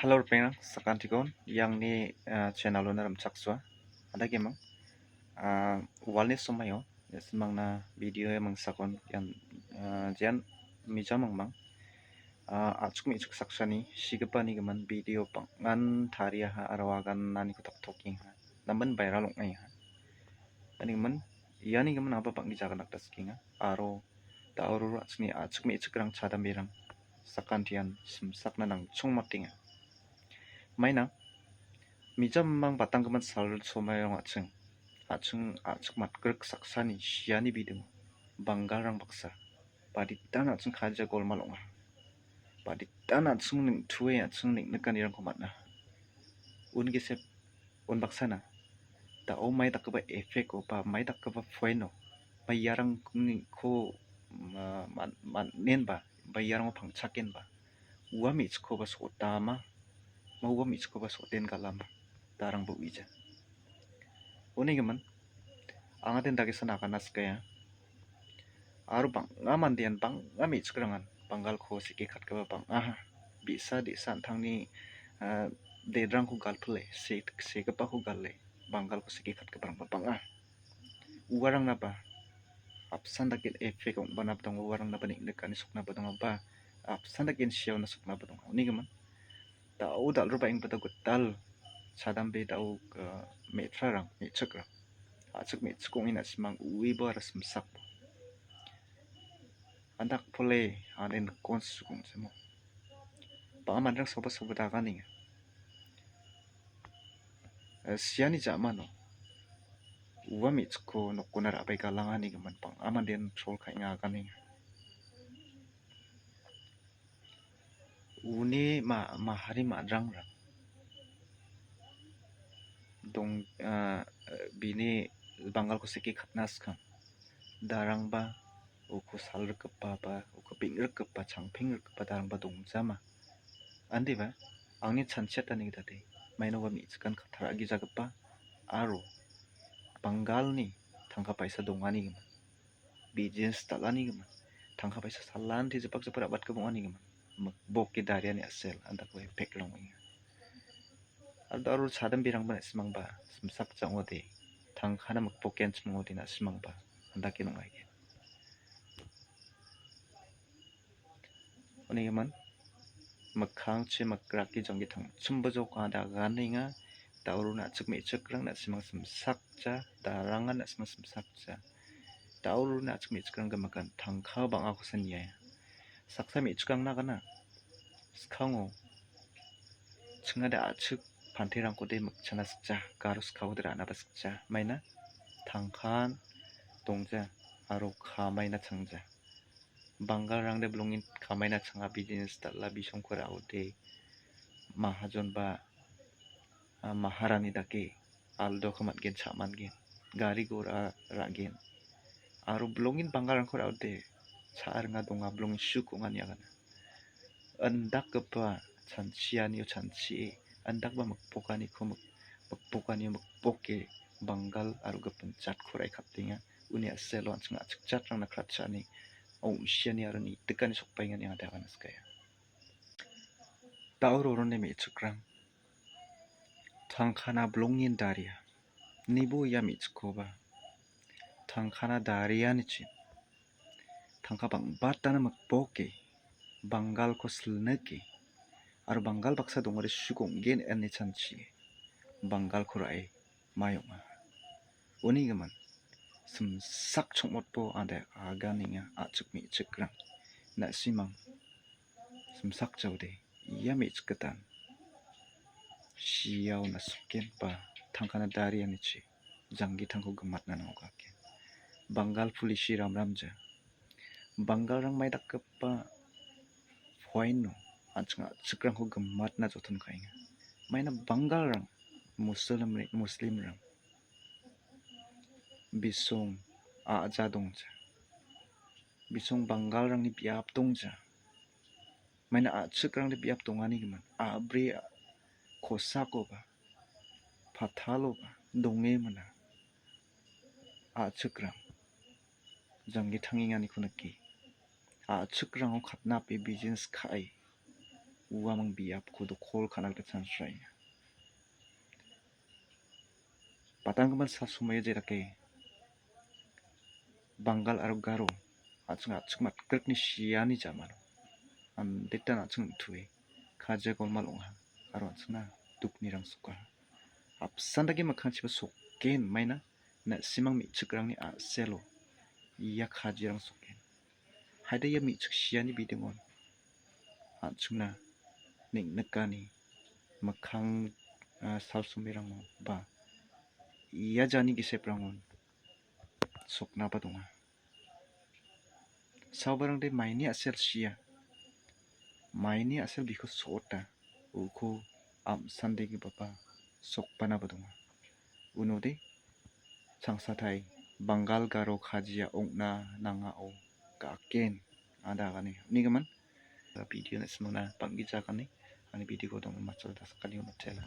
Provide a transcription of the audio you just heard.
Hello penang sakantikon yang ni channel na ram chakswa ada gemang walni somayo semang na video mang sakon yang jan mijamang mang achuk mi chuk saksani sigapani gaman video pang ngan tharia ha arawagan nani kutak talking ha naman viral ngai ha ani man yani gaman apa pang dijaga nak taskinga aro tauru achni achuk mi chukrang chadam birang sakantian simsakna nang chungmatinga maina mijamang batang gaman sal somayong achung matgrek saksani siani bidung banggarang baksa paditan achung khaja golmalonga paditan achung ning thuwe achung ning nekan irang komatna ungesep un baksana ta o mai takba effect o pa mai takba foino bayarang ning ko man nen ba bayarang phangchaken ba uami chko ba sotama mau mi chko ba soten kalam darang bu ija uni gaman angaten dagi sana kanas kaya aru bang ngamandian bang ngami chkrangan bangal kho sike khat ka bang bisa di san thangni dedrang ko galpule se ka pa ko galle bangal ko sike khat ka bang uwarang na ba apsan dakin effect ong banap dong uwarang na banik dekan sukna badong ba apsan dakin siaw na sukna badong uni gaman tau dal rupa ing pada gutal sadam be tau metrarang mechakrang achuk me chukong ina simang uwi bo aras msak andak pole anen konsukong semo pamandrang soba daganing siani jamano uwa me chuko nokonar abai galangani gaman pang amanden trol khainga ganing uni mahari madrang rang dong bini bangal ko siki khatnas kham darang ba uko sal rekpa ba uko ping rekpa changping rekpa darang ba dong jama andi ba angni chanchet ani date maino ba mi chkan khathara gi jagpa aro bangal ni thangka paisa dongani gama business talani gama thangka paisa salan thi jepak jepak abat ka bongani gama bokki dariani asel andak we pek long aro sadam birang ba simang ba simsak changode thangkhana makpoken chmngode na simang ba andaki nongai ge oni man makhang che makraki jonggi thang chumbajo ka da ganinga tauruna chukme chukrang na simang simsakcha darangan na simang simsakcha tauruna chukme chukrang ga makan thangkha banga ko sanya saksa me chukang na gana skhango chungada achuk phanterang ko de makchana sakcha garus khawdra na bascha maina thangkhan tongja aro khamaina changja bangarang de blongin khamaina changa business tala bisongkora ode mahajon ba maharani dake aldo khamat gen chaman gen gari gora ragen aro blongin bangarang khora ode charnga donga blongin shukungan yagana andak pa chanchiani chanchi andak ba makpokani ko makpokani makpoke bangal aro gapenchat khurai khaptinga uni aselon changa chikchat rang na kratchani ong siani aro ni tekani sokpaingan yang ada kanas kaya tauro ne me chukrang thangkhana blongin daria nibu ya mi chkoba thangkhana daria ni chi thangkha bang batana makpoke bangal ko slneke aro bangal baksa dongare sugong gen enne chanchi bangal khurai mayonga uni gaman simsak chongmot po anda aganinga achuk mi chukrang na simang simsak chawde ya mi chkatan siaw na suken pa thangkhana daria ni chi janggi thangko gamat na nang ka bangal pulisi ramja bangal rang mai dakpa foino achunga chukrang ko gamat na jothon khainga maina bangal rang muslim rang bisong aja dongja bisong bangal rang ni biap dongja maina chukrang ni biap dongani gaman abre khosako ba phathalo ba donge mana chukrang janggi thangingani khunaki chukrang khatna pe business khai uamang biap kudu kol kanak da sansrai patanggaman sa sumayo jerake Bangal aro Garo achung mat krikni siani jamano an detan achung thui khaja golmal ongha aro achuna dukni rang suka apsandagi makhang chiba sokken maina na simang mi chikrangni a selo iya khajirang sokken haida ya mi chik siani bidingon achungna ning nakani makhang salsumirang ba iya jani giseprangon sokna ba donga saubarang de maini asel sia maini asel biko sota uko am sandegi baba sokpana ba donga unode sangsatai Bangal Garo khajia ongna nanga o kaken ada gani nigaman video na semana panggija kani ani video ko dong machol das kali matela